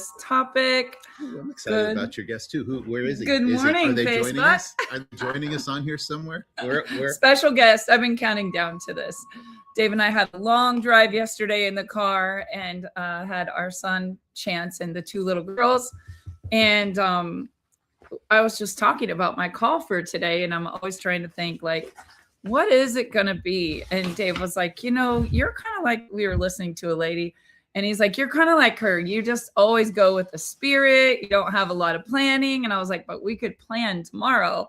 this topic. Ooh, I'm excited about your guest too. Where is he? Good morning, are they Facebook. joining us? Are they joining us on here somewhere? Where? Special guest. I've been counting down to this. Dave and I had a long drive yesterday in the car and had our son Chance and the two little girls. And I was just talking about my call for today, and I'm always trying to think, like, what is it going to be? And Dave was like, you know, you're kind of like, we were listening to a lady, and he's like, you're kind of like her. You just always go with the spirit. You don't have a lot of planning. And I was like, but we could plan tomorrow.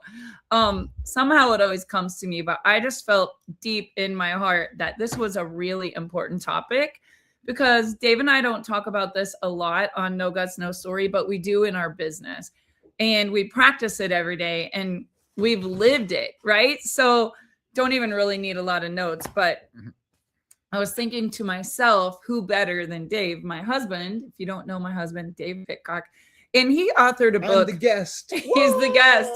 Somehow it always comes to me, but I just felt deep in my heart that this was a really important topic, because Dave and I don't talk about this a lot on No Guts, No Story, but we do in our business, and we practice it every day, and we've lived it, right? So don't even really need a lot of notes, but I was thinking to myself, who better than Dave, my husband? If you don't know my husband, Dave Pitcock, and he authored a book. I'm the guest. He's the guest.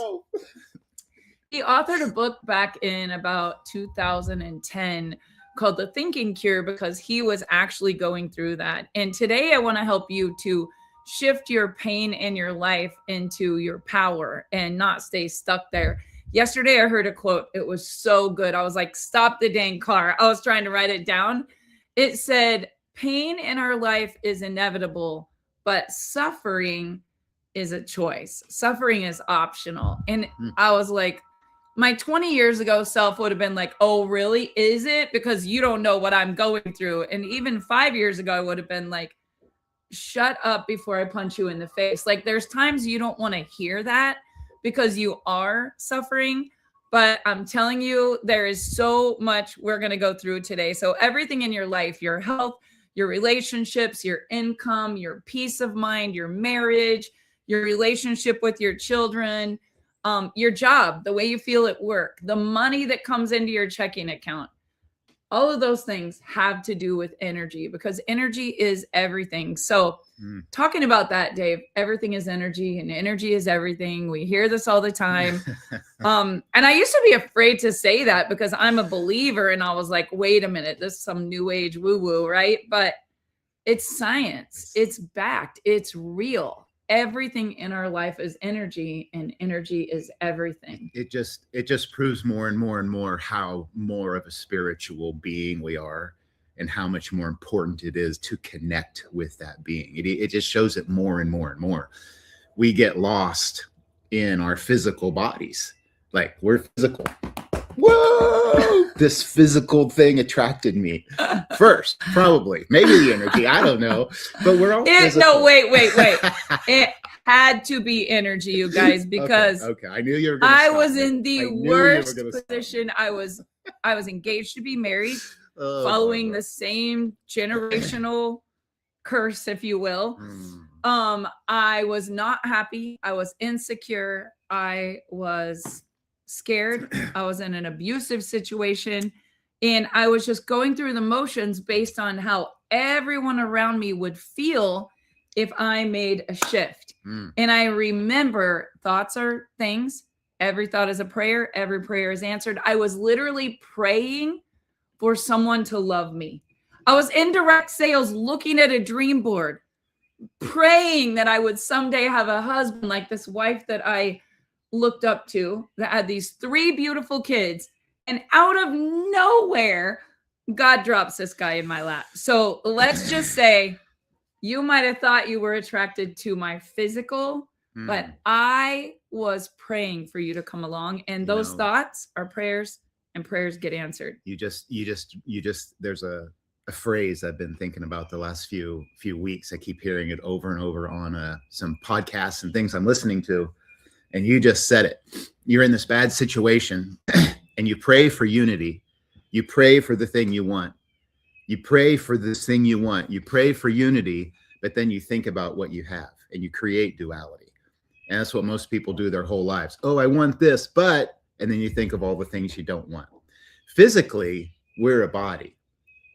He authored a book back in about 2010 called The Thinking Cure, because he was actually going through that. And today I want to help you to shift your pain in your life into your power and not stay stuck there. Yesterday, I heard a quote. It was so good. I was like, stop the dang car. I was trying to write it down. It said, pain in our life is inevitable, but suffering is a choice. Suffering is optional. And I was like, my 20 years ago self would have been like, oh, really? Is it? Because you don't know what I'm going through. And even 5 years ago, I would have been like, shut up before I punch you in the face. Like, there's times you don't want to hear that, because you are suffering. But I'm telling you, there is so much we're going to go through today. So everything in your life, your health, your relationships, your income, your peace of mind, your marriage, your relationship with your children, your job, the way you feel at work, the money that comes into your checking account, all of those things have to do with energy, because energy is everything. So talking about that, Dave, everything is energy, and energy is everything. We hear this all the time. And I used to be afraid to say that because I'm a believer, and I was like, wait a minute, this is some new age woo-woo, right? But it's science. It's backed. It's real. Everything in our life is energy, and energy is everything. It just proves more and more and more how more of a spiritual being we are, and how much more important it is to connect with that being. It just shows it more and more and more. We get lost in our physical bodies. Like, we're physical. Whoa! This physical thing attracted me first, probably. Maybe the energy. I don't know. But we're all physical. No, wait. It had to be energy, you guys, because okay. I knew you were going to I was in the worst position. I was engaged to be married, following the same generational curse, if you will. I was not happy. I was insecure. I was scared. I was in an abusive situation, and I was just going through the motions based on how everyone around me would feel if I made a shift. And I remember, thoughts are things. Every thought is a prayer. Every prayer is answered. I was literally praying for someone to love me. I was in direct sales, looking at a dream board, praying that I would someday have a husband like this wife that I looked up to, that had these 3 beautiful kids. And out of nowhere, God drops this guy in my lap. So let's just say, you might have thought you were attracted to my physical, but I was praying for you to come along. And those thoughts are prayers, and prayers get answered. You just there's a phrase I've been thinking about the last few weeks. I keep hearing it over and over on some podcasts and things I'm listening to. And you just said it. You're in this bad situation and you pray for unity. You pray for the thing you want. You pray for this thing you want. You pray for unity, but then you think about what you have and you create duality. And that's what most people do their whole lives. Oh, I want this, but, and then you think of all the things you don't want. Physically, we're a body.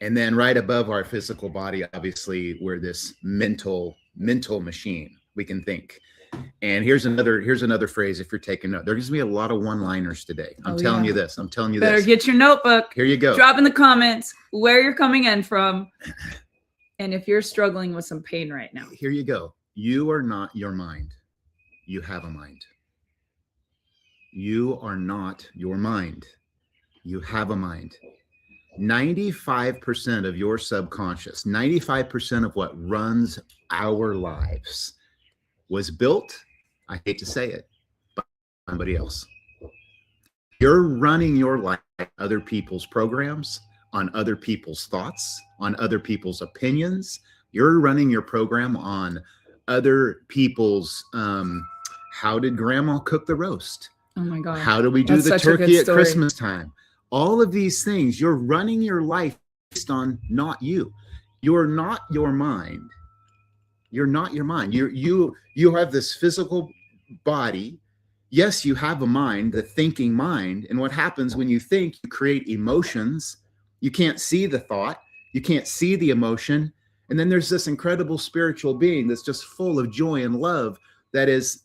And then right above our physical body, obviously, we're this mental machine. We can think. And here's another phrase if you're taking note. There's going to be a lot of one-liners today. I'm telling you this. Better get your notebook. Here you go. Drop in the comments where you're coming in from. And if you're struggling with some pain right now. Here you go. You are not your mind. You have a mind. You are not your mind. You have a mind. 95% of your subconscious, 95% of what runs our lives was built, I hate to say it, by somebody else. You're running your life on other people's programs, on other people's thoughts, on other people's opinions. You're running your program on other people's, how did grandma cook the roast? Oh my God. How do we do the turkey at Christmas time? All of these things, you're running your life based on not you. You're not your mind. You're not your mind. You have this physical body. Yes, you have a mind, the thinking mind. And what happens when you think, you create emotions. You can't see the thought. You can't see the emotion. And then there's this incredible spiritual being that's just full of joy and love that is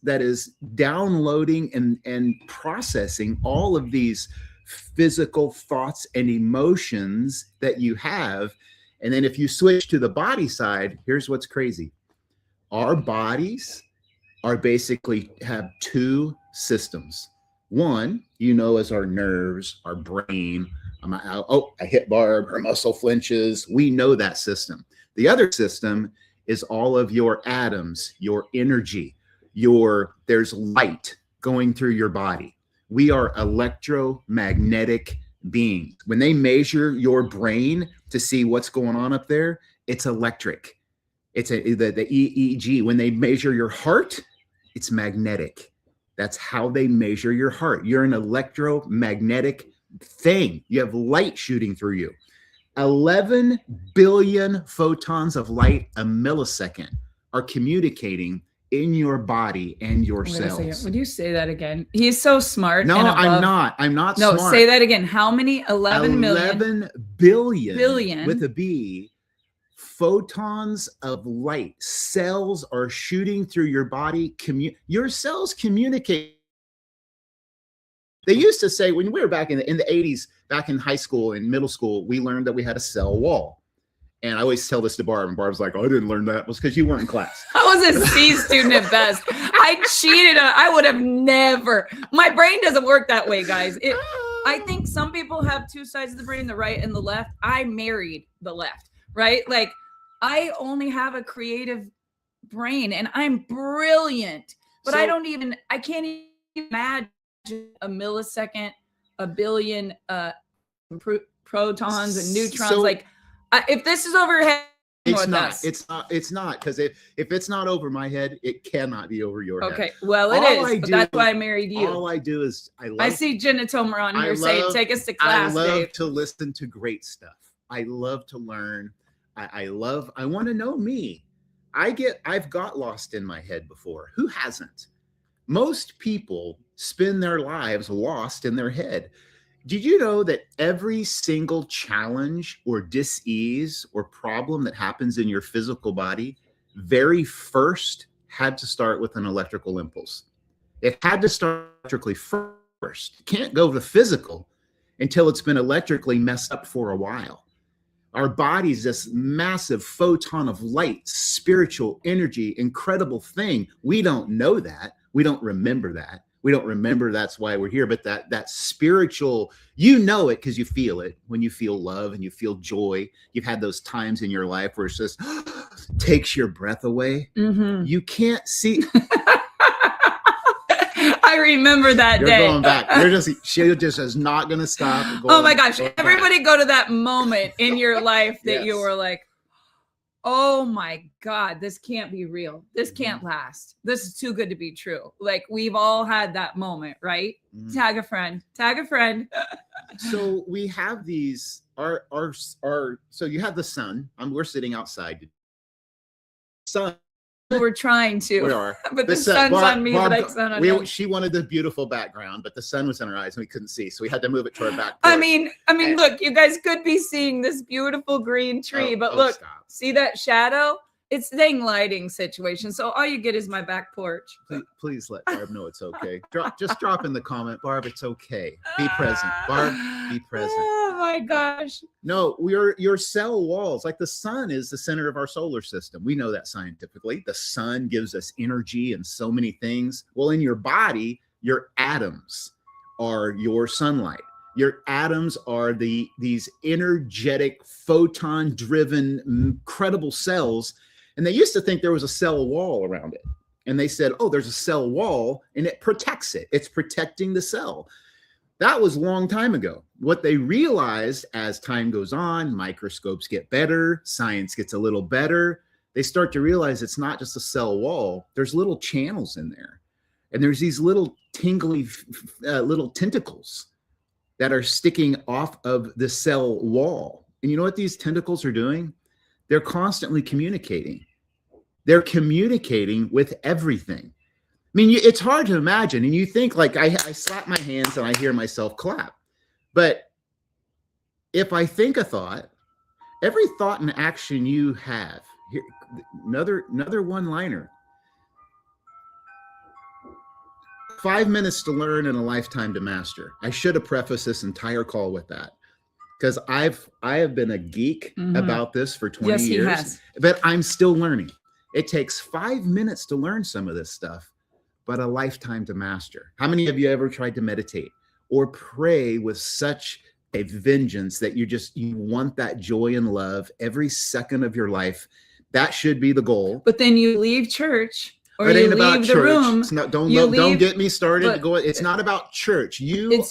downloading and processing all of these physical thoughts and emotions that you have. And then if you switch to the body side, here's what's crazy. Our bodies are basically have two systems. One, as our nerves, our brain. I hit Barb, her muscle flinches. We know that system. The other system is all of your atoms, your energy, there's light going through your body. We are electromagnetic beings. When they measure your brain to see what's going on up there, it's electric. It's the EEG. When they measure your heart, it's magnetic. That's how they measure your heart. You're an electromagnetic thing. You have light shooting through you. 11 billion photons of light a millisecond are communicating in your body and your cells. Would you say that again? He's so smart. No, I'm not. I'm not smart. No, say that again. How many? 11 million? 11 billion with a B photons of light. Cells are shooting through your body. Your cells communicate. They used to say, when we were back in the 80s, back in high school and middle school, we learned that we had a cell wall. And I always tell this to Barb, and Barb's like, "Oh, I didn't learn that." It was because you weren't in class. I was a C student at best. I cheated. I would have never. My brain doesn't work that way, guys. I think some people have two sides of the brain, the right and the left. I married the left, right? Like, I only have a creative brain, and I'm brilliant. But I can't even imagine a millisecond, a billion protons and neutrons. If this is over your head, it's not because if it's not over my head, it cannot be over your head. Okay, well, it is. But that's why I married you. All I do is I see Jenna Tomer on here saying, "Take us to class." I love to listen to great stuff. I love to learn. I want to know me. I've got lost in my head before. Who hasn't? Most people spend their lives lost in their head. Did you know that every single challenge or dis-ease or problem that happens in your physical body very first had to start with an electrical impulse? It had to start electrically first. It can't go to physical until it's been electrically messed up for a while. Our body's this massive photon of light, spiritual energy, incredible thing. We don't know that. We don't remember that. We don't remember that's why we're here, but that spiritual, it because you feel it. When you feel love and you feel joy, you've had those times in your life where it just takes your breath away. Mm-hmm. You can't see. I remember that You're day. Going back. She just is not going to stop. Oh my gosh. Everybody go to that moment in your life that you were like, oh my God, this can't be real. This can't last. This is too good to be true. Like, we've all had that moment, right? Mm-hmm. Tag a friend. So we have these, so you have the sun. We're sitting outside. Sun. We're trying to. We are. But the sun's on me, but I sun on him. She wanted the beautiful background, but the sun was in her eyes and we couldn't see. So we had to move it to our back porch. I mean, look, you guys could be seeing this beautiful green tree, but look, see that shadow? It's dang lighting situation. So all you get is my back porch. Please let Barb know it's okay. Just drop in the comment, Barb, it's okay. Be present. Barb, be present. Oh my gosh. No, your cell walls, like the sun is the center of our solar system. We know that scientifically. The sun gives us energy and so many things. Well, in your body, your atoms are your sunlight. Your atoms are these energetic, photon-driven, incredible cells. And they used to think there was a cell wall around it. And they said, oh, there's a cell wall and it protects it. It's protecting the cell. That was a long time ago. What they realized as time goes on, microscopes get better, science gets a little better, they start to realize it's not just a cell wall. There's little channels in there. And there's these little tingly little tentacles that are sticking off of the cell wall. And you know what these tentacles are doing? They're constantly communicating. They're communicating with everything. I mean, it's hard to imagine. And you think like I slap my hands and I hear myself clap. But if I think a thought, every thought and action you have, here, another one-liner. 5 minutes to learn and a lifetime to master. I should have prefaced this entire call with that, because I have been a geek about this for 20 years. He has. But I'm still learning. It takes 5 minutes to learn some of this stuff, but a lifetime to master. How many of you ever tried to meditate or pray with such a vengeance that you want that joy and love every second of your life? That should be the goal. But then you leave church, or it you ain't about leave the church. room. It's not, don't get me started. It's not about church. You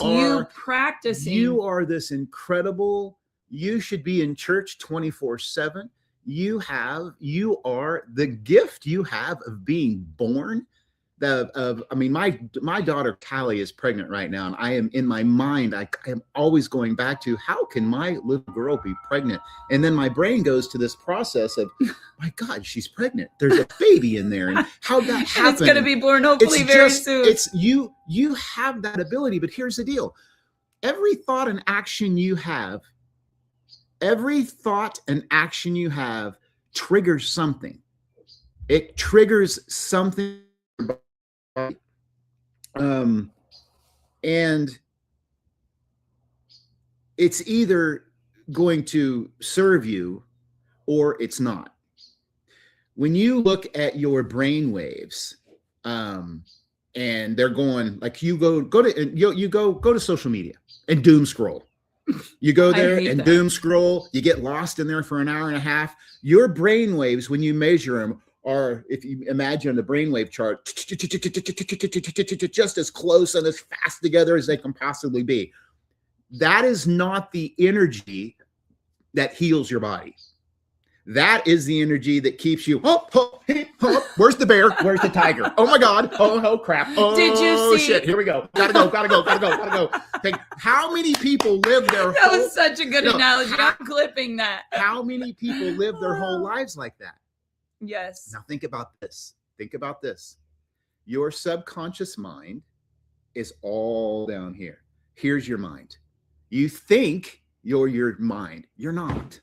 practicing. You are this incredible. You should be in church 24/7. You are the gift you have of being born. My daughter Callie is pregnant right now, and I am in my mind. I am always going back to, how can my little girl be pregnant? And then my brain goes to this process of, my God, she's pregnant. There's a baby in there, and how that happened. It's going to be born hopefully very soon. It's you have that ability, but here's the deal: every thought and action you have. Every thought and action you have triggers something. It triggers something. And it's either going to serve you or it's not. When you look at your brain waves, and they're going, like, you go to social media and doom scroll. You go there and doom scroll, you get lost in there for an hour and a half. Your brain waves, when you measure them, are, if you imagine the brainwave chart, just as close and as fast together as they can possibly be. That is not the energy that heals your body. That is the energy that keeps you, where's the bear? Where's the tiger? Oh my God. Oh crap. Oh, did you see? Shit. Here we go. Gotta go. How many people live their That was such a good analogy. I'm clipping that. How many people live their whole lives like that? Yes. Now think about this. Your subconscious mind is all down here. Here's your mind. You think you're your mind. You're not.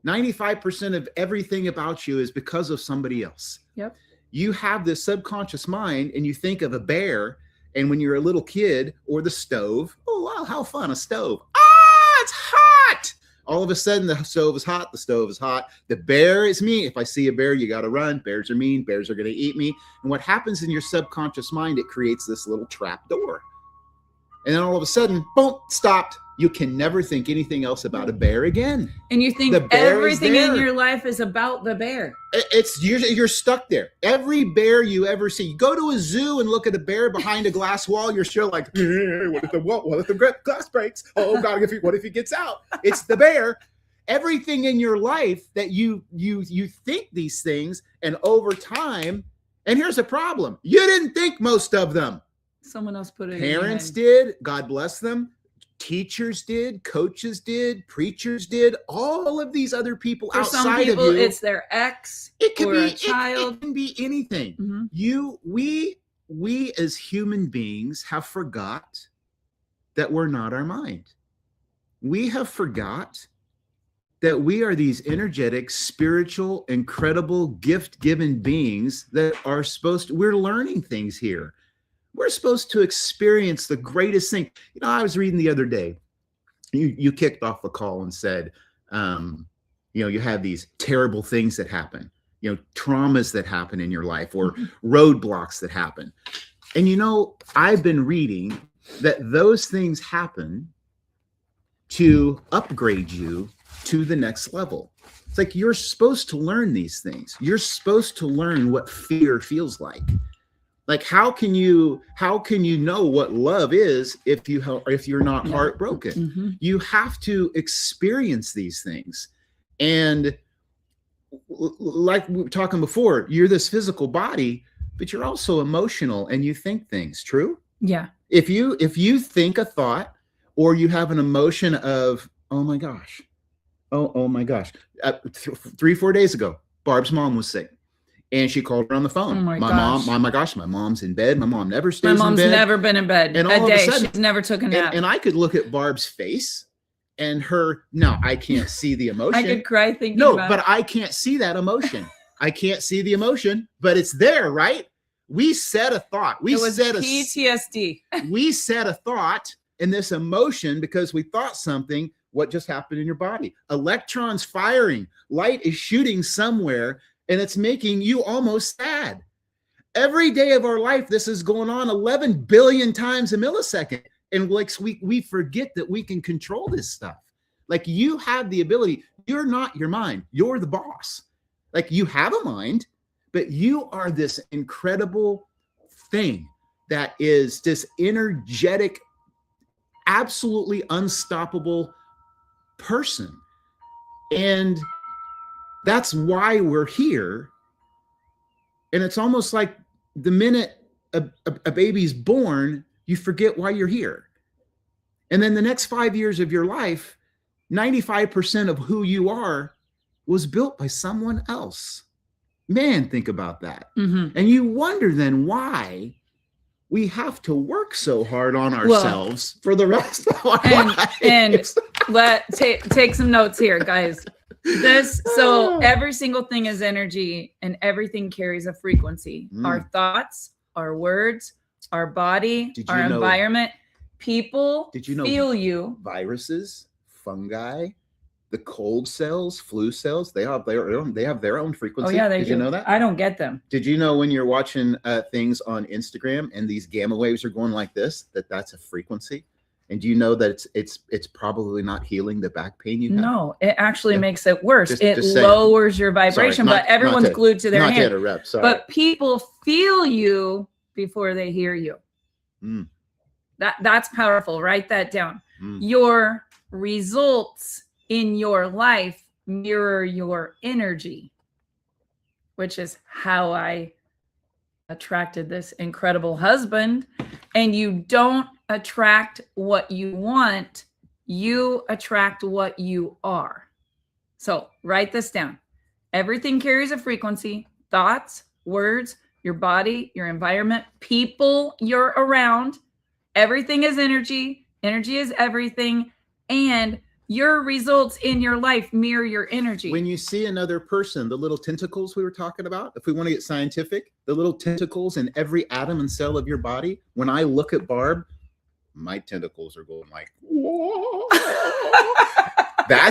95% of everything about you is because of somebody else. Yep. You have this subconscious mind, and you think of a bear, and when you're a little kid, or the stove. Oh, wow, how fun, a stove. Ah, it's hot. All of a sudden, the stove is hot. The stove is hot. The bear is me. If I see a bear, you got to run. Bears are mean. Bears are going to eat me. And what happens in your subconscious mind, it creates this little trap door. And then all of a sudden, boom, stopped. You can never think anything else about a bear again. And you think everything in your life is about the bear. You're stuck there. Every bear you ever see, you go to a zoo and look at a bear behind a glass wall, you're still like, what if the glass breaks? Oh God, what if he gets out? It's the bear. Everything in your life that you think these things, and over time, and here's the problem: you didn't think most of them. Someone else put it. Parents did. God bless them. Teachers did, coaches did, preachers did, all of these other people For outside some people, of you. It's their ex or a child. It can be anything. Mm-hmm. We as human beings have forgot that we're not our mind. We have forgot that we are these energetic, spiritual, incredible, gift-given beings that are we're learning things here. We're supposed to experience the greatest thing. I was reading the other day, you kicked off the call and said, you have these terrible things that happen, traumas that happen in your life, or roadblocks that happen. And, I've been reading that those things happen to upgrade you to the next level. It's like you're supposed to learn these things. You're supposed to learn what fear feels like. Like, how can you know what love is if you're not heartbroken? Mm-hmm. You have to experience these things. And like we were talking before, you're this physical body, but you're also emotional and you think things. True? Yeah. If you think a thought, or you have an emotion of, oh my gosh, oh my gosh. 3-4 days ago, Barb's mom was sick. And she called her on the phone. Oh my gosh. My mom's in bed. My mom never stays in bed. My mom's never been in bed and a day. She's never took a nap. And I could look at Barb's face and now I can't see the emotion. I could cry thinking about it. But I can't see that emotion. I can't see the emotion, but it's there, right? We said a thought. It was PTSD. We said a thought in this emotion because we thought something. What just happened in your body? Electrons firing. Light is shooting somewhere, and it's making you almost sad. Every day of our life, this is going on 11 billion times a millisecond. And like we forget that we can control this stuff. Like, you have the ability. You're not your mind. You're the boss. Like, you have a mind, but you are this incredible thing that is this energetic, absolutely unstoppable person. And that's why we're here. And it's almost like the minute a baby's born, you forget why you're here. And then the next 5 years of your life, 95% of who you are was built by someone else. Man, think about that. Mm-hmm. And you wonder then why we have to work so hard on ourselves for the rest of our lives. And take some notes here, guys. So every single thing is energy, and everything carries a frequency. Our thoughts, our words, our body, our environment, people feel you. Viruses, fungi, the cold cells, flu cells, they have their own frequency. Oh yeah, Did you know that? I don't get them. Did you know when you're watching things on Instagram and these gamma waves are going like this, that's a frequency? And do you know that it's probably not healing the back pain you have? No, it actually makes it worse. It just lowers your vibration, but everyone's glued to their hand. Not to interrupt, sorry. But people feel you before they hear you. That's powerful. Write that down. Your results in your life mirror your energy, which is how I attracted this incredible husband. And you don't attract what you want, you attract what you are. So write this down. Everything carries a frequency: thoughts, words, your body, your environment, people you're around. Everything is energy. Energy is everything. And your results in your life mirror your energy. When you see another person, the little tentacles we were talking about, if we want to get scientific, the little tentacles in every atom and cell of your body, when I look at Barb, my tentacles are going like, whoa.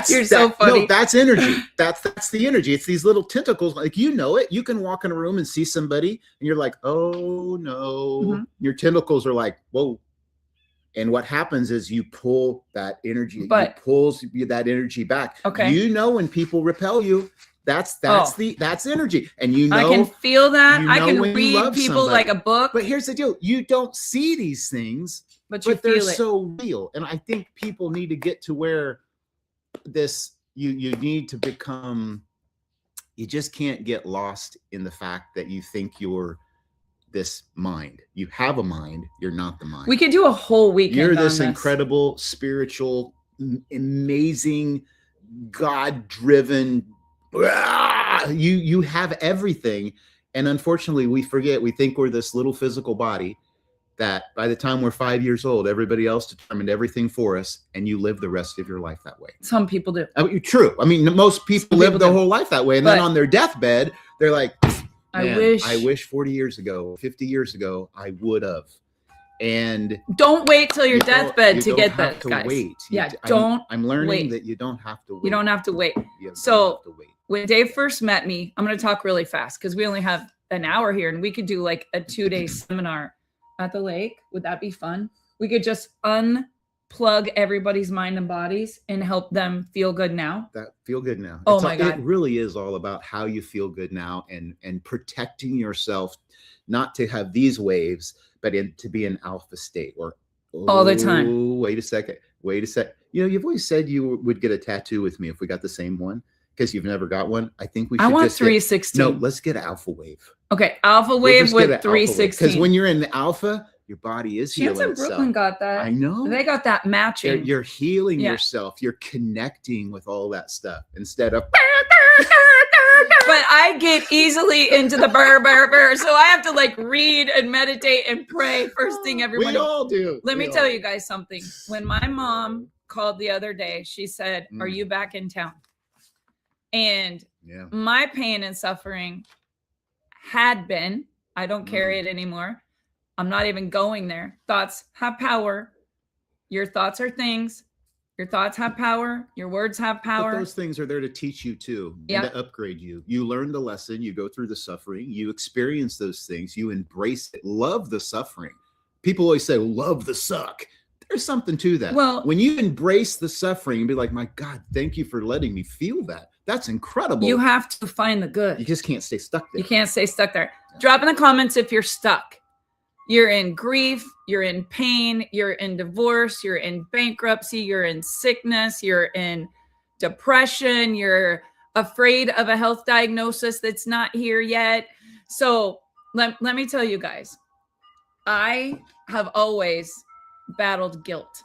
You're so funny. No, that's energy. That's the energy. It's these little tentacles. Like, you know it. You can walk in a room and see somebody and you're like, oh no. Your tentacles are like, whoa. And what happens is you pull that energy, it pulls that energy back. Okay. You know, when people repel you, that's energy. And you know, I can feel that. I can read people like a book. But here's the deal. You don't see these things, but they're so real. And I think people need to get to where you need to become, you just can't get lost in the fact that you think you're this mind. You have a mind. You're not the mind. We could do a whole weekend. You're this incredible, spiritual, amazing, God-driven. You have everything. And unfortunately, we forget. We think we're this little physical body that by the time we're 5 years old, everybody else determined everything for us, and you live the rest of your life that way. Some people do. I mean, true. I mean, most people live their whole life that way. And then on their deathbed, they're like, man, I wish 40 years ago, 50 years ago, I would have. And don't wait till your you don't- deathbed you to don't get have this, to guys. wait. Yeah, I'm don't learning wait. that you don't have to wait. You don't have to wait. You don't So- have to wait. When Dave first met me, I'm going to talk really fast because we only have an hour here, and we could do like a 2-day seminar at the lake. Would that be fun? We could just unplug everybody's mind and bodies and help them feel good now. That feel good now. Oh my God. It really is all about how you feel good now and protecting yourself, not to have these waves, but to be in alpha state or All the time. Oh, wait a second. You know, you've always said you would get a tattoo with me if we got the same one, because you've never got one. I think we should I want just get, 316. no, let's get alpha wave. Okay, alpha We'll wave just get an with alpha wave. 316. Because when you're in the alpha, your body is Chance healing in Brooklyn itself. got that. I know. They got that matching. You're healing Yeah. yourself. You're connecting with all that stuff instead of But I get easily into the burr. So I have to like read and meditate and pray first thing every we morning. all do. Let We me all tell do. you guys something. When my mom called the other day, she said, "Are you back in town?" And Yeah. my pain and suffering had been, I don't carry it anymore. I'm not even going there. Thoughts have power. Your thoughts are things. Your thoughts have power. Your words have But power. those things are there to teach you too, Yeah. and to upgrade you. You learn the lesson, you go through the suffering, you experience those things, you embrace it, love the suffering. People always say, love the suck. There's something to that. Well- when you embrace the suffering and be like, my God, thank you for letting me feel that. That's incredible. You have to find the good. You just can't stay stuck there. You can't stay stuck there. Drop in the comments if you're stuck. You're in grief, you're in pain, you're in divorce, you're in bankruptcy, you're in sickness, you're in depression, you're afraid of a health diagnosis that's not here yet. So let me tell you guys, I have always battled guilt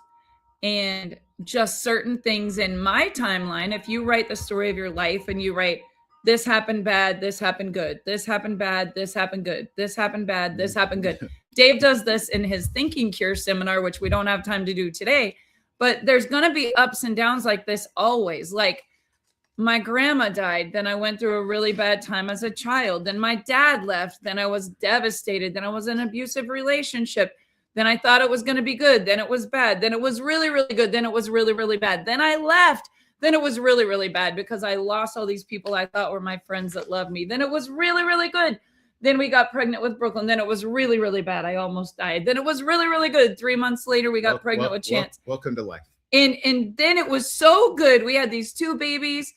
and just certain things in my timeline. If you write the story of your life and you write, this happened bad, this happened good, this happened bad, this happened good, this happened bad, this happened good. Dave does this in his Thinking Cure seminar, which we don't have time to do today, but there's going to be ups and downs like this always. Like my grandma died, then I went through a really bad time as a child, then my dad left, then I was devastated, then I was in an abusive relationship, then I thought it was going to be good, then it was bad, then it was really, really good, then it was really, really bad, then I left, then it was really, really bad because I lost all these people I thought were my friends that loved me, then it was really, really good. Then we got pregnant with Brooklyn. Then it was really, really bad. I almost died. Then it was really, really good. 3 months later, we got pregnant with Chance. Welcome to life. And then it was so good. We had these 2 babies.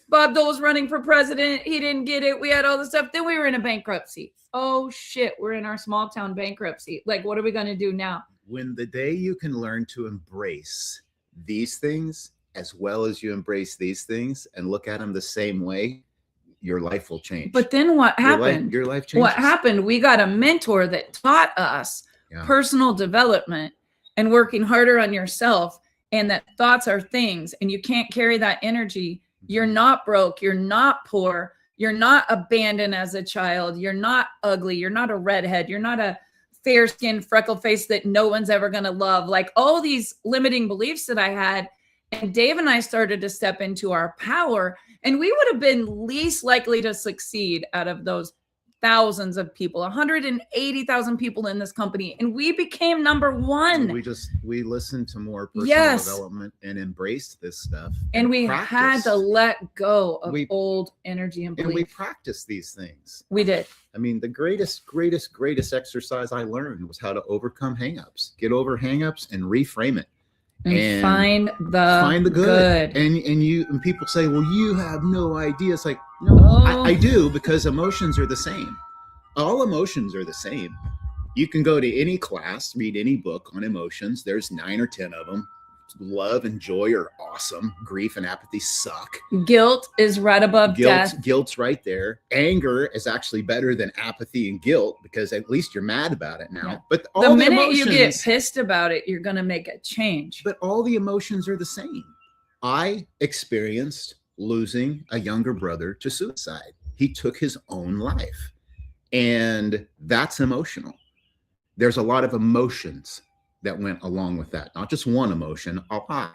Bob Dole was running for president. He didn't get it. We had all this stuff. Then we were in a bankruptcy. Oh shit, we're in our small town bankruptcy. Like, what are we gonna do now? When the day you can learn to embrace these things as well as you embrace these things and look at them the same way, your life will change. But then what happened? Your life changes. What happened? We got a mentor that taught us Yeah. personal development and working harder on yourself, and that thoughts are things, and you can't carry that energy. You're not broke. You're not poor. You're not abandoned as a child. You're not ugly. You're not a redhead. You're not a fair skinned freckle face that no one's ever going to love. Like all these limiting beliefs that I had. And Dave and I started to step into our power, and we would have been least likely to succeed out of those thousands of people, 180,000 people in this company. And we became number one. We listened to more personal Yes. development and embraced this stuff. And we had practiced. to let go of We- old energy and And we belief. practiced these things. We did. I mean, the greatest exercise I learned was how to overcome hangups, get over hangups and reframe it. And find the good. And people say, well, you have no idea. It's like, no, Oh. I do, because emotions are the same. All emotions are the same. You can go to any class, read any book on emotions. There's 9 or 10 of them. Love and joy are awesome. Grief and apathy suck. Guilt is right above death. Guilt's right there. Anger is actually better than apathy and guilt, because at least you're mad about it now. Yeah. But all The the minute emotions, you get pissed about it, you're going to make a change. but all the emotions are the same. I experienced losing a younger brother to suicide. He took his own life, and that's emotional. There's a lot of emotions that went along with that, not just one emotion, a lot.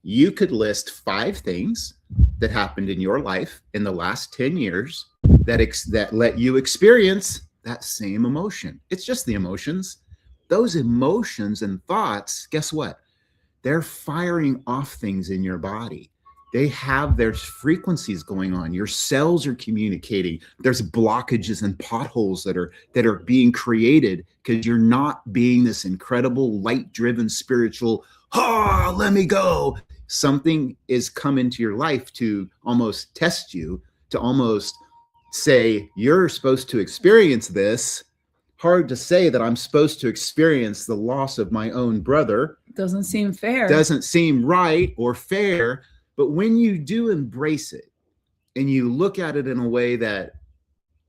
You could list 5 things that happened in your life in the last 10 years that let you experience that same emotion. It's just the emotions. those emotions and thoughts, guess what? They're firing off things in your body. They have their frequencies going on. Your cells are communicating. There's blockages and potholes that are being created because you're not being this incredible light-driven spiritual, let me go. Something is come into your life to almost test you, to almost say, you're supposed to experience this. Hard to say that I'm supposed to experience the loss of my own brother. Doesn't seem fair. Doesn't seem right or fair. But when you do embrace it and you look at it in a way that,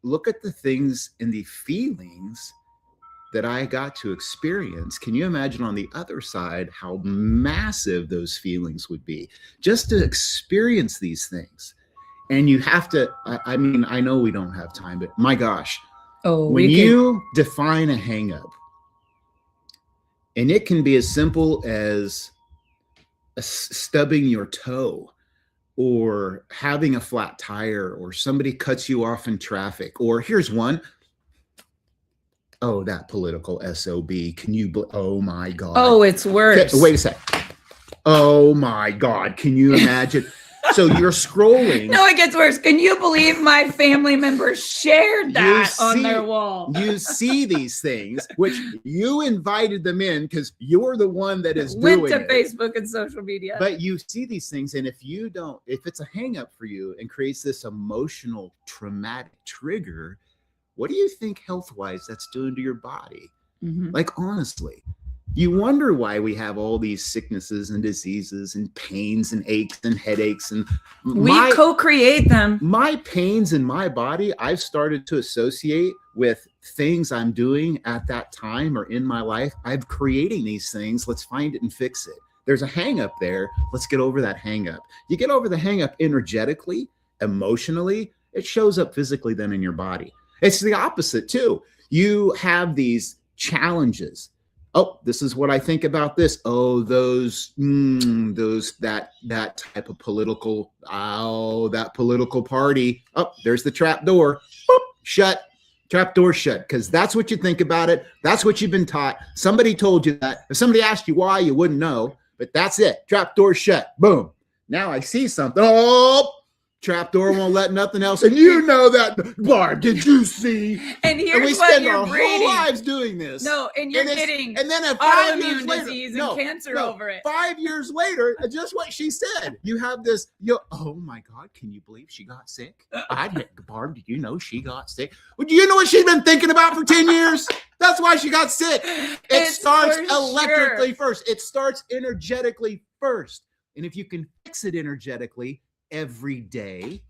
look at the things and the feelings that I got to experience, can you imagine on the other side how massive those feelings would be just to experience these things? And you have to, I mean, I know we don't have time, but my gosh, when you define a hang up, and it can be as simple as stubbing your toe, or having a flat tire, or somebody cuts you off in traffic, or here's one, oh, that political SOB, can you, oh my God. Oh, it's worse. Okay, wait a sec. Oh my God, can you imagine? So you're scrolling. No, it gets worse. Can you believe my family members shared that on their wall? You see these things, which you invited them in because you're the one that is went doing to it. Facebook and social media. But you see these things, and if it's a hang up for you and creates this emotional traumatic trigger, what do you think health-wise that's doing to your body? Mm-hmm. Like, honestly. You wonder why we have all these sicknesses and diseases and pains and aches and headaches. And we co-create them. My pains in my body, I've started to associate with things I'm doing at that time or in my life. I'm creating these things. Let's find it and fix it. There's a hang up there. Let's get over that hang up. You get over the hang up energetically, emotionally, it shows up physically then in your body. It's the opposite too. You have these challenges. Oh, this is what I think about this. Oh, that type of political, that political party. Oh, there's the trap door. Boop, shut. Trap door shut. Because that's what you think about it. That's what you've been taught. Somebody told you that. If somebody asked you why, you wouldn't know. But that's it. Trap door shut. Boom. Now I see something. Oh, trap door won't let nothing else. And you know that, Barb, did you see? And here's we what spend you're our breeding. whole lives doing this. No, and you're getting and then autoimmune disease and cancer over it. 5 years later, just what she said. You have this, oh my God, can you believe she got sick? Barb, did you know she got sick? Well, do you know what she's been thinking about for 10 years? That's why she got sick. It starts electrically first. It starts energetically first. And if you can fix it energetically every day,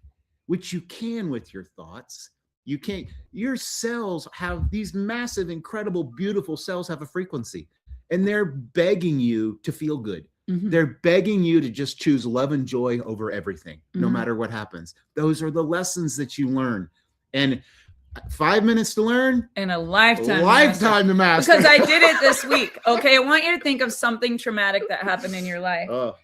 which you can with your thoughts, you can't. Your cells have these massive, incredible, beautiful cells have a frequency, and they're begging you to feel good. Mm-hmm. They're begging you to just choose love and joy over everything, no matter what happens. Those are the lessons that you learn. And 5 minutes to learn and a lifetime to master. Because I did it this week. Okay, I want you to think of something traumatic that happened in your life.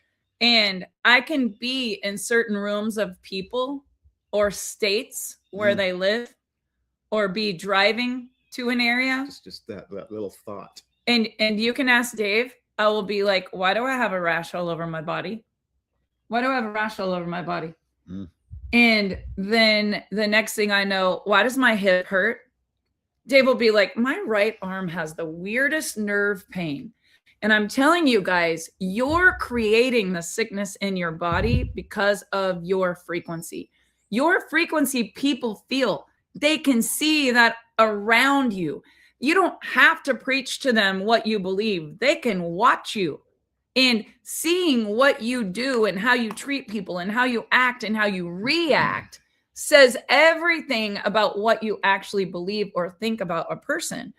And I can be in certain rooms of people or states where they live, or be driving to an area. Just that little thought. And you can ask Dave. I will be like, why do I have a rash all over my body? Why do I have a rash all over my body? And then the next thing I know, why does my hip hurt? Dave will be like, my right arm has the weirdest nerve pain. And I'm telling you guys, you're creating the sickness in your body because of your frequency. Your frequency, people feel. They can see that around you. You don't have to preach to them what you believe. They can watch you. And seeing what you do and how you treat people and how you act and how you react says everything about what you actually believe or think about a person.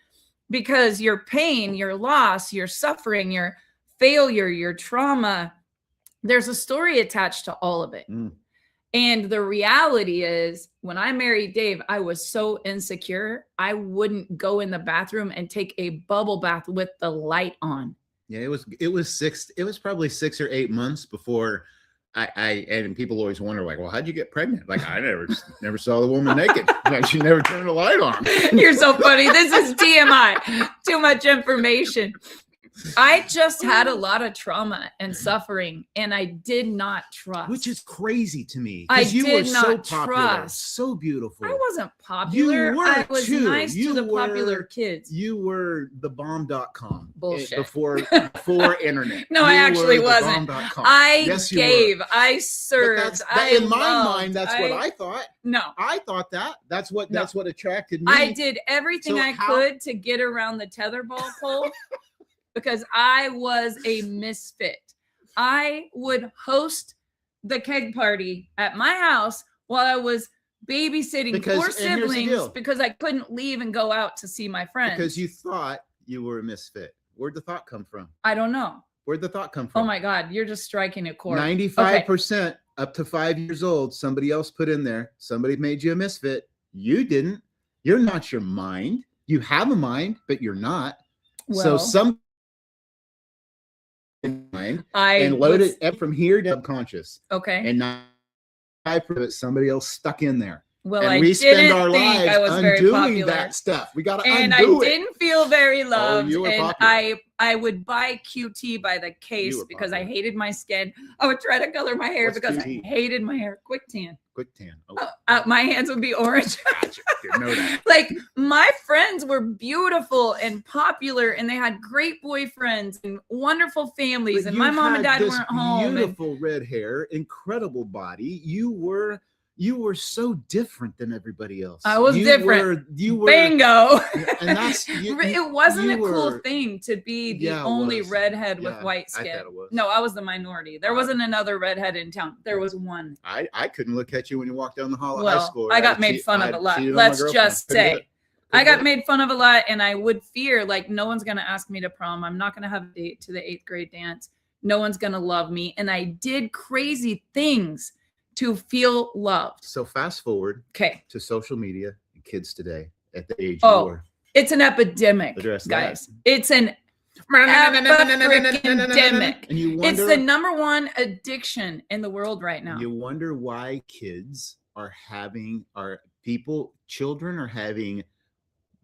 Because your pain, your loss, your suffering, your failure, your trauma, there's a story attached to all of it. And the reality is, when I married Dave, I was so insecure, I wouldn't go in the bathroom and take a bubble bath with the light on. Yeah, it was probably 6 or 8 months before and people always wonder, like, well, how'd you get pregnant? Like, I never saw the woman naked. Like, she never turned the light on. You're so funny. This is TMI. Too much information. I just had a lot of trauma and suffering, and I did not trust. Which is crazy to me. I You did were not so popular, trust. so beautiful. I wasn't popular. You were I was too. nice You to the popular were- kids. You were the bomb.com. Bullshit. Before internet. No, I You actually were the wasn't. bomb.com. I Yes, you were. gave. I But served. in my mind, that's what I thought. No. I thought that. That's what attracted me. I did everything So I how- could to get around the tetherball pole because I was a misfit. I would host the keg party at my house while I was babysitting Because- four and here's the siblings deal. because I couldn't leave and go out to see my friends. Because you thought you were a misfit. Where'd the thought come from? I don't know. Where'd the thought come from? Oh my God, you're just striking a chord. 95% up to 5 years old, somebody else put in there. Somebody made you a misfit. You didn't. You're not your mind. You have a mind, but you're not. So Well, some mind I and load was- it from here to subconscious. Okay. And 95% of it, somebody else stuck in there. Well, and I we spend didn't our think lives I was very undoing popular. that stuff. We got to And I undo it. didn't feel very loved. you were And popular. I would buy QT by the case were because I popular. hated my skin. I would try to color my hair What's because QT? I hated my hair. Quick tan. Quick tan. Oh, My hands would be orange. gotcha. Didn't know that. Like my friends were beautiful and popular, and they had great boyfriends and wonderful families. But and you my mom and had dad this weren't home. And Beautiful red hair, incredible body. You were so different than everybody else. I was different. You were. bingo. And that's It wasn't you a cool were- thing to be the Yeah, it only was. redhead with Yeah, white I skin. thought it was. No, I was the minority. There wasn't another redhead in town. There was one. I couldn't look at you when you walked down the hall of high Well, school. I got I'd made cheat- fun of I'd a lot. cheated on my Let's girlfriend. just Couldn't do say. it. I Couldn't got do it. made fun of a lot, and I would fear like no one's gonna ask me to prom. I'm not gonna have a date to the 8th grade dance. No one's gonna love me. And I did crazy things to feel loved. So fast forward Okay. to social media and kids today at the age Oh, you were. It's an epidemic, Address that. guys. It's an epidemic. And you It's wonder, the number one addiction in the world right now. you wonder why children are having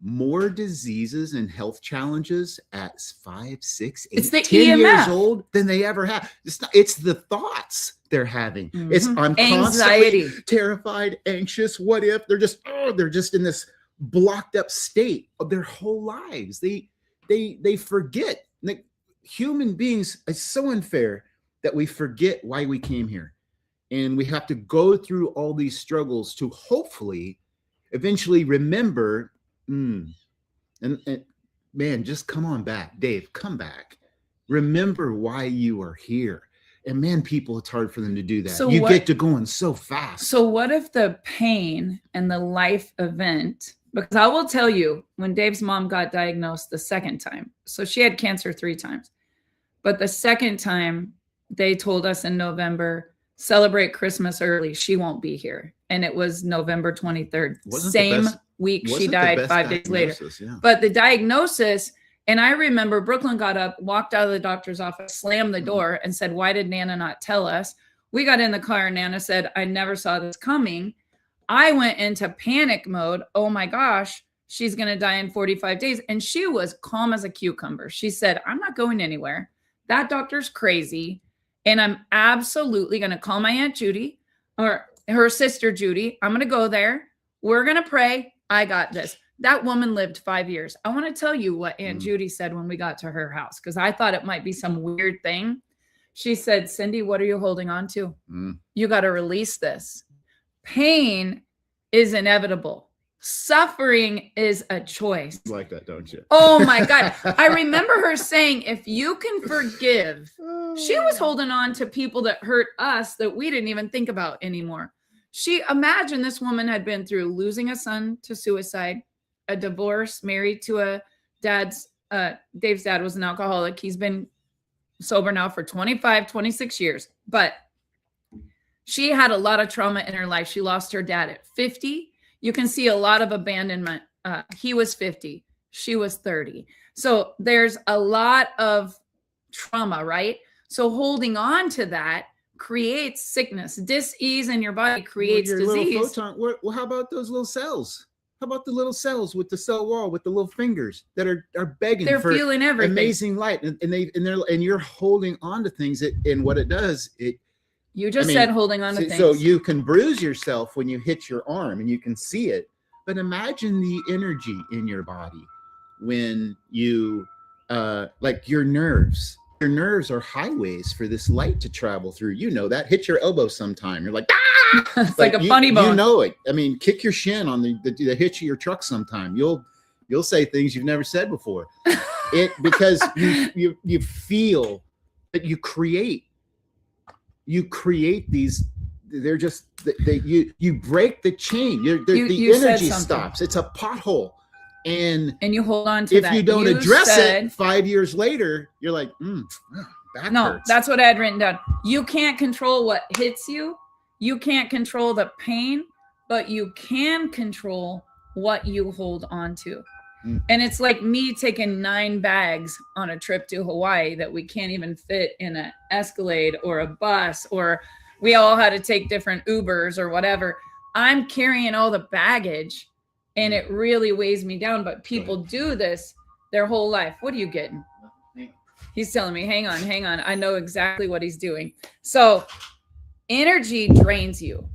more diseases and health challenges at 5, 6, 8, It's the 10 years EMF. old than they ever have. It's the thoughts they're having. It's Mhm. I'm Anxiety. constantly terrified, anxious. What if they're just in this blocked up state of their whole lives? They forget. Like, human beings, it's so unfair that we forget why we came here, and we have to go through all these struggles to hopefully eventually remember. And man, just come on back, Dave. Come back. Remember why you are here. And man, people, it's hard for them to do that. So you what- get to going so fast. So what if the pain and the life event, because I will tell you, when Dave's mom got diagnosed the second time, so she had cancer 3 times, but the second time they told us in November, celebrate Christmas early. She won't be here. And it was November 23rd. Wasn't the Same best- week she Wasn't the died best 5 days later. diagnosis, yeah. But the diagnosis, and I remember Brooklyn got up, walked out of the doctor's office, slammed the Mhm. door, and said, "Why did Nana not tell us?" We got in the car, and Nana said, "I never saw this coming." I went into panic mode. Oh my gosh, she's going to die in 45 days. And she was calm as a cucumber. She said, "I'm not going anywhere. That doctor's crazy. And I'm absolutely going to call my Aunt Judy or her sister Judy. I'm going to go there. We're going to pray. I got this." That woman lived 5 years. I want to tell you what Aunt Judy said when we got to her house, because I thought it might be some weird thing. She said, "Cindy, what are you holding on to? You got to release this. Pain is inevitable. Suffering is a choice." You like that, don't you? Oh my God. I remember her saying, if you can forgive, she was holding on to people that hurt us that we didn't even think about anymore. Imagine this woman had been through losing a son to suicide, a divorce, married to Dave's dad was an alcoholic. He's been sober now for 25, 26 years, but she had a lot of trauma in her life. She lost her dad at 50. You can see a lot of abandonment. He was 50. She was 30. So there's a lot of trauma, right? So holding on to that creates sickness. Dis-ease in your body creates your disease. little photon. Well, how about those little cells? How about the little cells with the cell wall with the little fingers that are begging They're for feeling everything. amazing light, and you're holding on to things. And what it does, you just said holding on to things. So you can bruise yourself when you hit your arm, and you can see it. But imagine the energy in your body when you, like your nerves. Your nerves are highways for this light to travel through. You know that. Hit your elbow sometime. You're like, ah! It's like a funny bone. You know it. I mean, kick your shin on the hitch of your truck sometime. You'll say things you've never said before. Because you feel that you create these. They're just you break the chain. The energy stops. It's a pothole. And you hold on to that. If you don't address it 5 years later, you're like, that hurts. That's what I had written down. You can't control what hits you. You can't control the pain, but you can control what you hold on to. And it's like me taking 9 bags on a trip to Hawaii that we can't even fit in an Escalade or a bus, or we all had to take different Ubers or whatever. I'm carrying all the baggage and it really weighs me down. But people do this their whole life. What are you getting? He's telling me, hang on. I know exactly what he's doing. So energy drains you.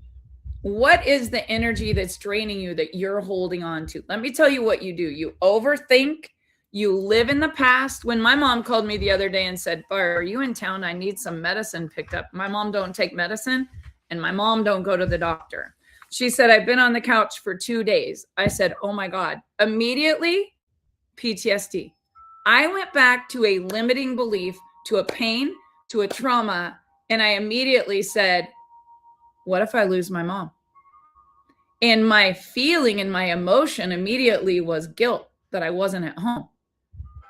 What is the energy that's draining you that you're holding on to? Let me tell you what you do. You overthink. You live in the past. When my mom called me the other day and said, Barb, are you in town? I need some medicine picked up. My mom don't take medicine, and my mom don't go to the doctor. She said, I've been on the couch for 2 days. I said, oh my God. Immediately, PTSD. I went back to a limiting belief, to a pain, to a trauma. And I immediately said, what if I lose my mom? And my feeling and my emotion immediately was guilt that I wasn't at home,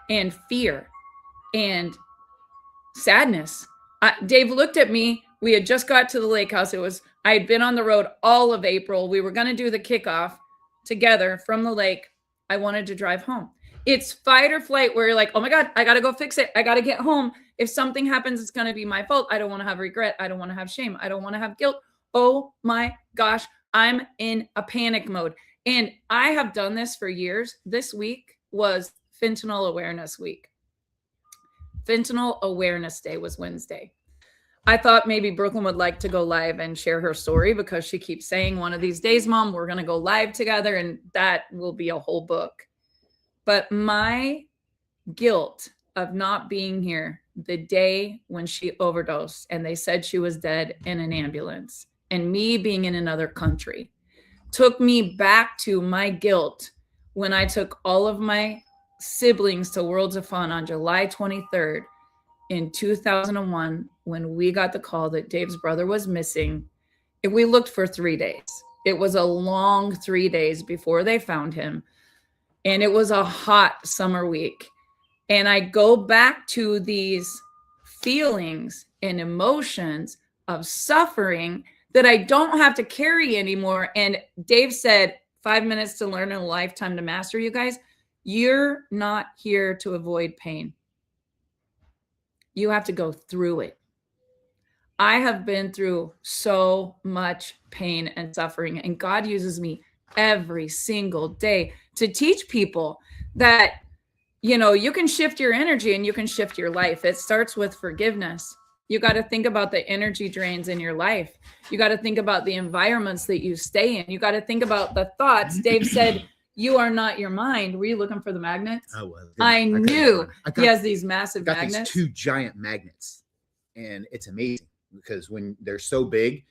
and fear and sadness. Dave looked at me. We had just got to the lake house. I had been on the road all of April. We were going to do the kickoff together from the lake. I wanted to drive home. It's fight or flight where you're like, oh my God, I got to go fix it. I got to get home. If something happens, it's going to be my fault. I don't want to have regret. I don't want to have shame. I don't want to have guilt. Oh my gosh, I'm in a panic mode. And I have done this for years. This week was Fentanyl Awareness Week. Fentanyl Awareness Day was Wednesday. I thought maybe Brooklyn would like to go live and share her story because she keeps saying one of these days, Mom, we're going to go live together, and that will be a whole book. But my guilt of not being here the day when she overdosed and they said she was dead in an ambulance, and me being in another country, took me back to my guilt when I took all of my siblings to Worlds of Fun on July 23rd in 2001, when we got the call that Dave's brother was missing. And we looked for 3 days. It was a long 3 days before they found him. And it was a hot summer week. And I go back to these feelings and emotions of suffering that I don't have to carry anymore. And Dave said, 5 minutes to learn and a lifetime to master. You guys, you're not here to avoid pain. You have to go through it. I have been through so much pain and suffering, and God uses me every single day to teach people that, you know, you can shift your energy and you can shift your life. It starts with forgiveness. You got to think about the energy drains in your life. You got to think about the environments that you stay in. You got to think about the thoughts. Dave said, you are not your mind. Were you looking for the magnets? I was. I knew he has these massive magnets. These 2 giant magnets, and it's amazing because when they're so big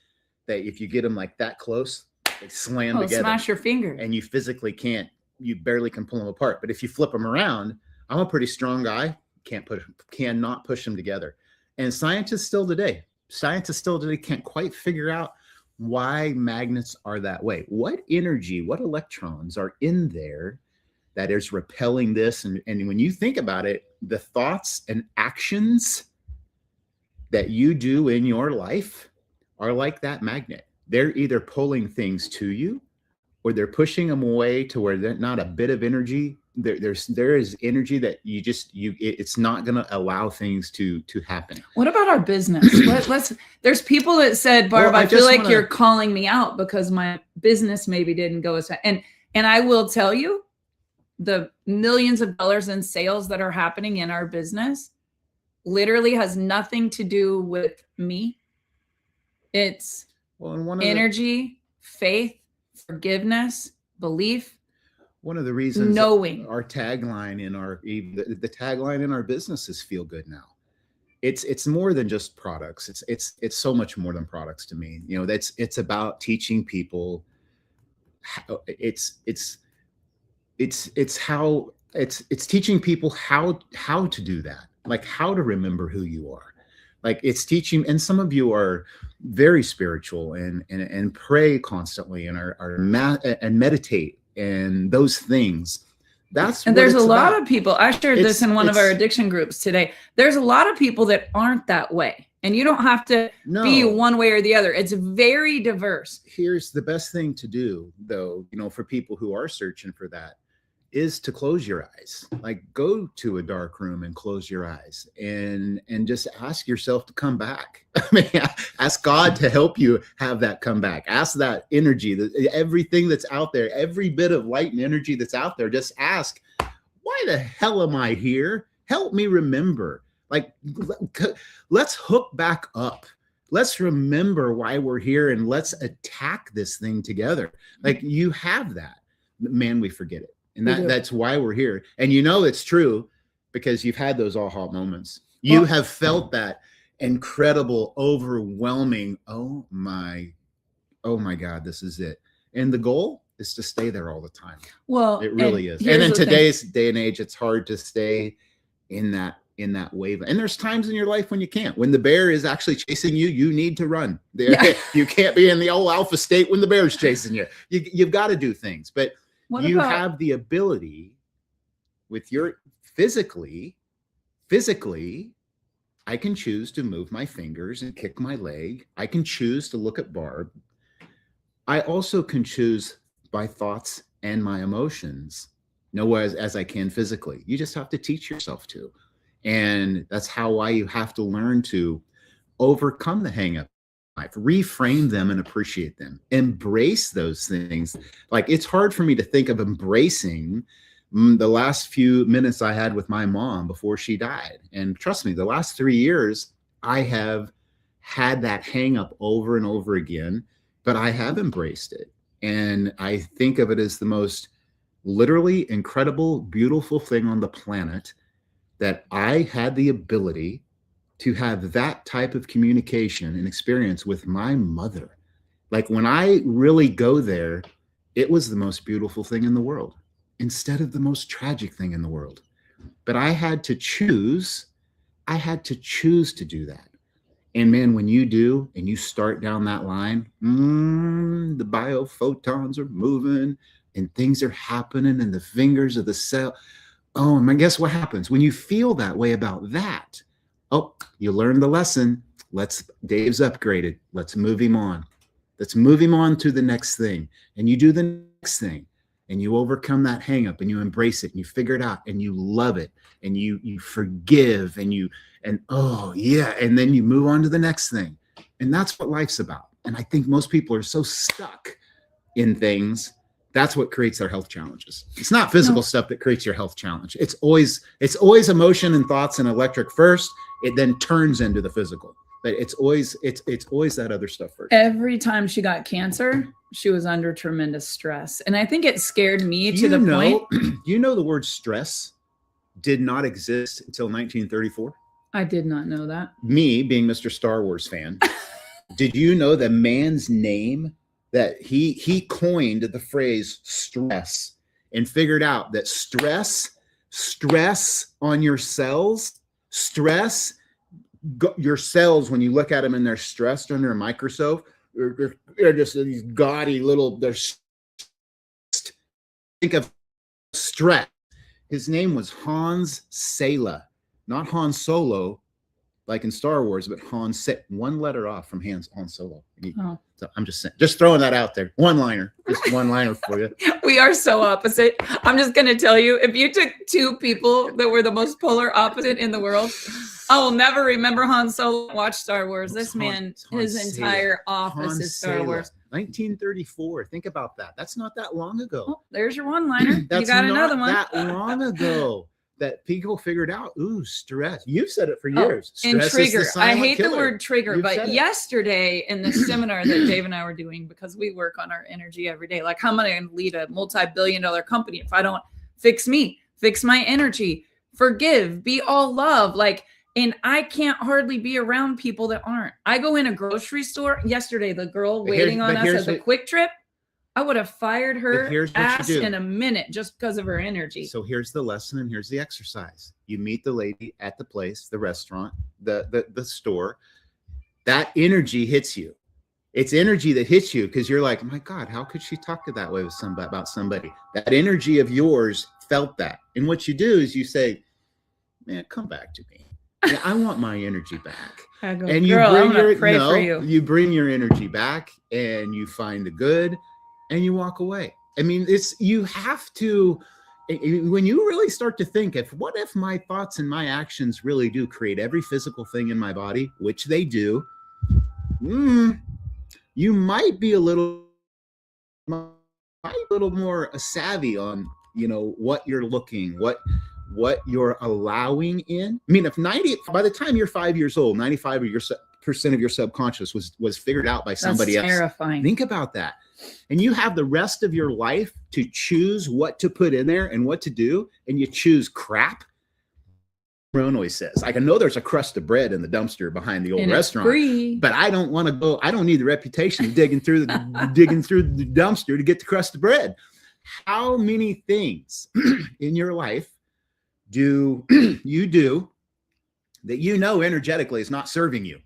that if you get them like that close, they slam together. Smash your finger. And you physically can't, you barely can pull them apart. But if you flip them around, I'm a pretty strong guy, cannot push them together. And scientists still today can't quite figure out why magnets are that way. What energy, what electrons are in there that is repelling this? And when you think about it, the thoughts and actions that you do in your life are like that magnet. They're either pulling things to you or they're pushing them away to where they're not a bit of energy there is energy that it's not going to allow things to happen. What about our business? There's people that said, Barb, I feel like you're calling me out because my business maybe didn't go as fast. And I will tell you, the millions of dollars in sales that are happening in our business literally has nothing to do with me. It's energy, faith, forgiveness, belief. One of the reasons knowing our tagline in the tagline in our business is feel good now. It's more than just products. It's so much more than products to me. You know, it's about teaching people how, it's teaching people how to do that, like how to remember who you are. Like it's teaching, and some of you are very spiritual and pray constantly and and meditate and those things. And there's a lot of people. I shared this in one of our addiction groups today. There's a lot of people that aren't that way, and you don't have to be one way or the other. It's very diverse. Here's the best thing to do, though, you know, for people who are searching for that, is to close your eyes. Like go to a dark room and close your eyes and just ask yourself to come back. I mean, ask God to help you have that come back. Ask that energy, everything that's out there, every bit of light and energy that's out there. Just ask, why the hell am I here? Help me remember. Like, let's hook back up. Let's remember why we're here and let's attack this thing together. Like you have that. Man, we forget it. And that's why we're here. And you know it's true because you've had those aha moments. You have felt that incredible, overwhelming, oh my God, this is it. And the goal is to stay there all the time. Well, it really is. And in today's day and age, it's hard to stay in that wave. And there's times in your life when you can't. When the bear is actually chasing you, you need to run. You can't be in the old alpha state when the bear's chasing you. You've got to do things. But you have the ability with your physically, I can choose to move my fingers and kick my leg. I can choose to look at Barb. I also can choose by thoughts and my emotions, as I can physically. You just have to teach yourself to. And that's why you have to learn to overcome the hang-up. Reframe them and appreciate them. Embrace those things. Like it's hard for me to think of embracing the last few minutes I had with my mom before she died. And trust me, the last 3 years, I have had that hang up over and over again, but I have embraced it. And I think of it as the most literally incredible, beautiful thing on the planet that I had the ability to have that type of communication and experience with my mother. Like when I really go there, it was the most beautiful thing in the world instead of the most tragic thing in the world. But I had to choose to do that. And man, when you do, and you start down that line, the biophotons are moving and things are happening and the fingers of the cell. Oh, and guess what happens when you feel that way about that? Oh, you learned the lesson. Dave's upgraded. Let's move him on. Let's move him on to the next thing. And you do the next thing and you overcome that hang up and you embrace it and you figure it out and you love it and you forgive and oh yeah. And then you move on to the next thing. And that's what life's about. And I think most people are so stuck in things. That's what creates their health challenges. It's not physical stuff that creates your health challenge. It's always emotion and thoughts and electric first. It then turns into the physical. But it's always that other stuff first. Every time she got cancer, she was under tremendous stress. And I think it scared me to the point. You know the word stress did not exist until 1934? I did not know that. Me, being Mr. Star Wars fan, did you know the man's name that he coined the phrase stress and figured out that stress on your cells, your cells, when you look at them and they're stressed under a microscope, they're just these gaudy little, think of stress. His name was Hans Sala, not Han Solo, like in Star Wars, but Han set one letter off from Han Solo. Oh. So I'm just saying, just throwing that out there. One-liner, just one-liner for you. We are so opposite. I'm just going to tell you, if you took two people that were the most polar opposite in the world, I will never remember Han Solo watch Star Wars. This man, his entire office is Star Wars. 1934. Think about that. That's not that long ago. Oh, there's your one-liner. You got another one. That long ago that people figured out. Ooh, stress. You've said it for years. And Stress trigger. is the I silent hate killer. the word trigger, You've but said it. yesterday in the seminar that Dave and I were doing, because we work on our energy every day, like how am I going to lead a multi-billion-dollar company if I don't fix me, fix my energy, forgive, be all love, like. And I can't hardly be around people that aren't. I go in a grocery store. Yesterday, the girl waiting on us at the Quick Trip, I would have fired her ass in a minute just because of her energy. So here's the lesson and here's the exercise. You meet the lady at the place, the restaurant, the store. That energy hits you. It's energy that hits you because you're like, my God, how could she talk to that way with somebody about somebody? That energy of yours felt that. And what you do is you say, man, come back to me. Yeah, I want my energy back. I go, and girl, you I'm bring gonna pray for you. You bring your energy back and you find the good and you walk away. I mean, you have to, when you really start to think, what if my thoughts and my actions really do create every physical thing in my body, which they do, you might be a little more savvy on, what you're looking, what you're allowing in. I mean, by the time you're 5 years old, 95% of your subconscious was figured out by somebody else. That's terrifying. Think about that. And you have the rest of your life to choose what to put in there and what to do, and you choose crap. Ron always says, I know there's a crust of bread in the dumpster behind the old restaurant, but I don't want to go. I don't need the reputation of digging through the dumpster to get the crust of bread. How many things in your life do you do that energetically is not serving you,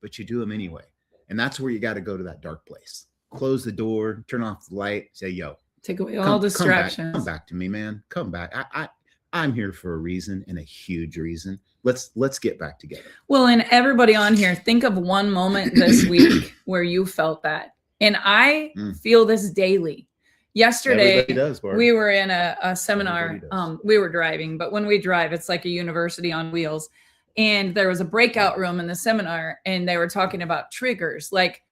but you do them anyway? And that's where you got to go to that dark place. Close the door, turn off the light, say, yo, take away all distractions. Come back to me, man. Come back. I'm here for a reason, and a huge reason. Let's get back together. Well, and everybody on here, think of one moment this week where you felt that. And I feel this daily. Yesterday, we were in a seminar. We were driving, but when we drive, it's like a university on wheels. And there was a breakout room in the seminar, and they were talking about triggers. Like,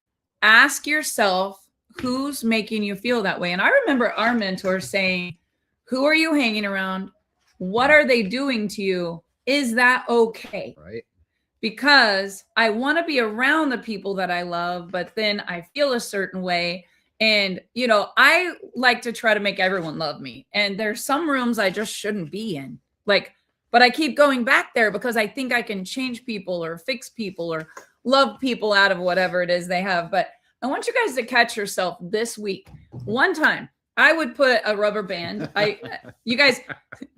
ask yourself, who's making you feel that way? And I remember our mentor saying, who are you hanging around? What are they doing to you? Is that okay? Right. Because I want to be around the people that I love, but then I feel a certain way. And, I like to try to make everyone love me. And there's some rooms I just shouldn't be in. But I keep going back there because I think I can change people or fix people or love people out of whatever it is they have. But I want you guys to catch yourself this week. One time, I would put a rubber band. You guys,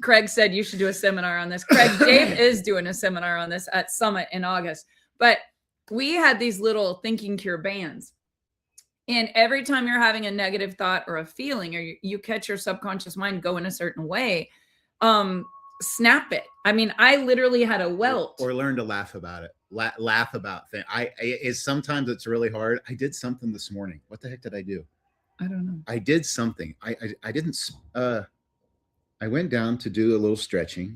Craig said you should do a seminar on this. Dave is doing a seminar on this at Summit in August. But we had these little thinking cure bands. And every time you're having a negative thought or a feeling, or you catch your subconscious mind go in a certain way, snap it. I mean, I literally had a welt. Or learn to laugh about it. Laugh about things. Sometimes it's really hard. I did something this morning. What the heck did I do? I don't know. I did something. I didn't. I went down to do a little stretching,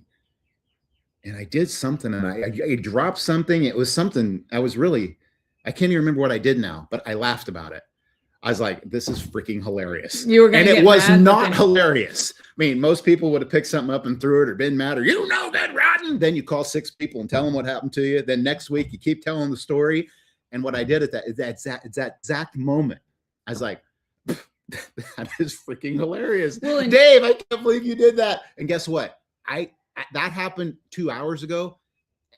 and I did something, and I dropped something. It was something. I can't even remember what I did now, but I laughed about it. I was like, this is freaking hilarious. And it was not hilarious. I mean, most people would have picked something up and threw it or been mad or, that rotten. Then you call 6 people and tell them what happened to you. Then next week you keep telling the story. And what I did at that exact moment, I was like, that is freaking hilarious. Well, Dave, I can't believe you did that. And guess what? That happened 2 hours ago.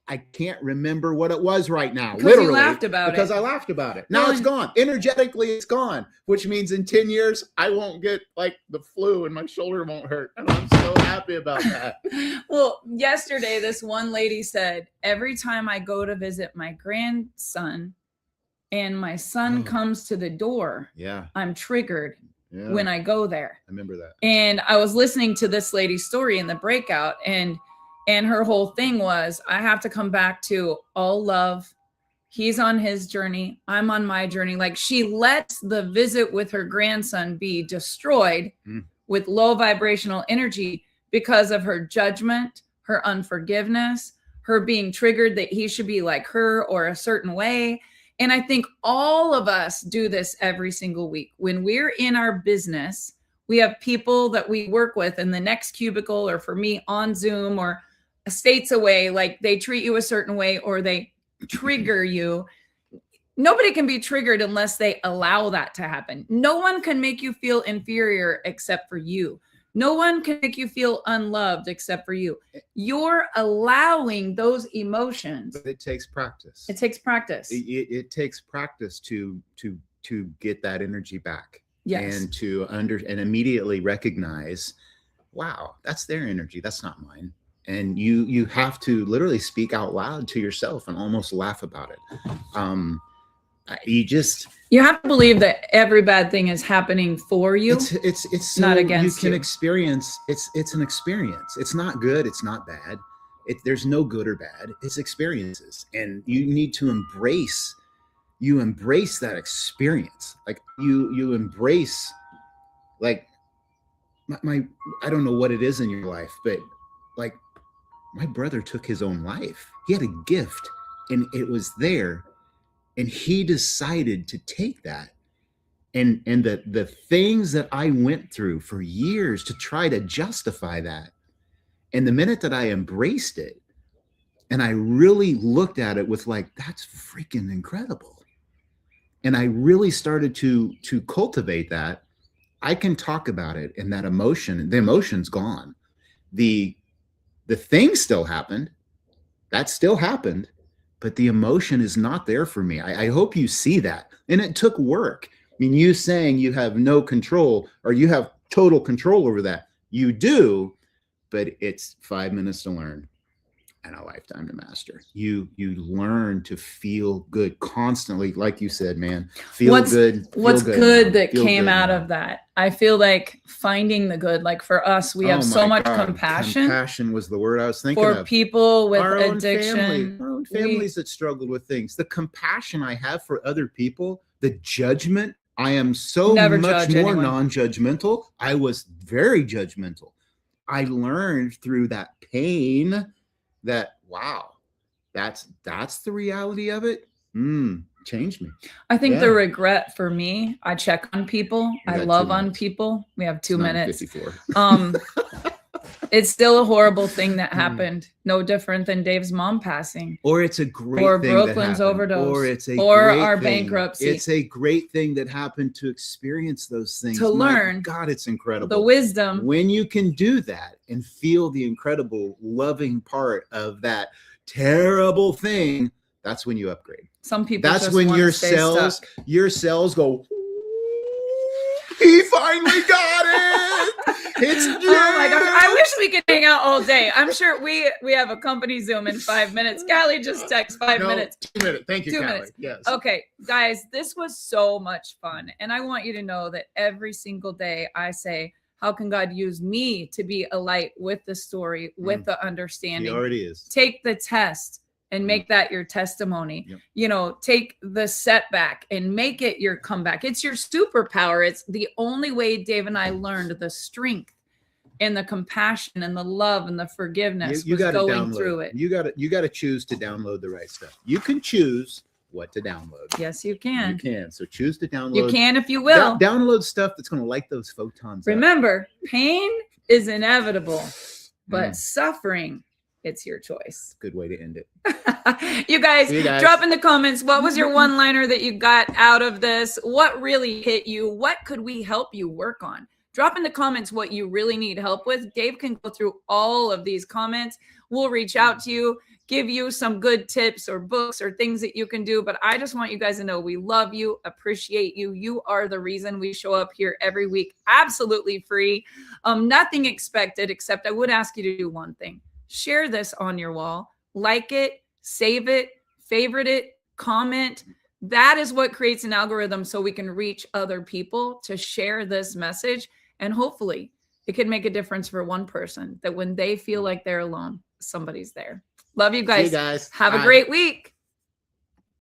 I can't remember what it was right now. Literally, you laughed about because I laughed about it. Now it's gone. Energetically, it's gone, which means in 10 years, I won't get like the flu and my shoulder won't hurt. And I'm so happy about that. Well, yesterday, this one lady said, every time I go to visit my grandson and my son comes to the door, I'm triggered when I go there. I remember that. And I was listening to this lady's story in the breakout, and And her whole thing was, I have to come back to all love. He's on his journey. I'm on my journey. Like, she lets the visit with her grandson be destroyed with low vibrational energy because of her judgment, her unforgiveness, her being triggered that he should be like her or a certain way. And I think all of us do this every single week. When we're in our business, we have people that we work with in the next cubicle, or for me on Zoom or states away, like they treat you a certain way or they trigger you. Nobody can be triggered unless they allow that to happen. No one can make you feel inferior except for you. No one can make you feel unloved except for you. You're allowing those emotions. But it takes practice. It takes practice. It takes practice to get that energy back. Yes. And and immediately recognize, wow, that's their energy. That's not mine. And you have to literally speak out loud to yourself and almost laugh about it. You have to believe that every bad thing is happening for you. It's so not against you. Can experience. It's an experience. It's not good. It's not bad. There's no good or bad. It's experiences, and you need to embrace. You embrace that experience. Like you embrace, like my I don't know what it is in your life, but like my brother took his own life. He had a gift, and it was there. And he decided to take that, and the things that I went through for years to try to justify that. And the minute that I embraced it and I really looked at it with like, that's freaking incredible. And I really started to cultivate that. I can talk about it, and that emotion, the emotion's gone. The thing still happened. That still happened. But the emotion is not there for me. I hope you see that. And it took work. I mean, you saying you have no control or you have total control over that. You do, but it's 5 minutes to learn and a lifetime to master. You learn to feel good constantly. Like you said, man, what's good. What's good that came out of that? I feel like finding the good, like for us, we have so much compassion. Compassion was the word I was thinking of. For people with our addiction. Our own families that struggled with things. The compassion I have for other people, the judgment. I am so much more non-judgmental. I was very judgmental. I learned through that pain that, wow, that's the reality of it. Changed me. I think the regret for me, I check on people. I love on people. We have 2 minutes. 54. It's still a horrible thing that happened. No different than Dave's mom passing. Or it's a great or thing Brooklyn's that overdose. Or our bankruptcy. It's a great thing that happened to experience those things. To learn. God, it's incredible. The wisdom. When you can do that and feel the incredible loving part of that terrible thing, that's when you upgrade. Some people that's when your cells go, he finally got it. It's oh my gosh. I wish we could hang out all day. I'm sure we have a company Zoom in 5 minutes. Callie just text 5 minutes. 2 minutes. Thank you, 2 Callie. minutes. Yes. Okay, guys, this was so much fun. And I want you to know that every single day I say, how can God use me to be a light with the story, with the understanding? He already is. Take the test and make that your testimony. Yep. You know, take the setback and make it your comeback. It's your superpower. It's the only way Dave and I learned the strength and the compassion and the love and the forgiveness you was going download. through it. You got to choose to download the right stuff. You can choose what to download. Yes, you can. You can. So choose to download. You can if you will. Download stuff that's going to light those photons. Remember, pain is inevitable, but suffering, it's your choice. Good way to end it. You guys, drop in the comments. What was your one-liner that you got out of this? What really hit you? What could we help you work on? Drop in the comments what you really need help with. Dave can go through all of these comments. We'll reach out to you, give you some good tips or books or things that you can do. But I just want you guys to know we love you, appreciate you. You are the reason we show up here every week, absolutely free. Nothing expected, except I would ask you to do one thing. Share this on your wall, like it, save it, favorite it, comment. That is what creates an algorithm so we can reach other people to share this message. And hopefully it can make a difference for one person that when they feel like they're alone, somebody's there. Love you See guys. you guys. Have a Bye. great week.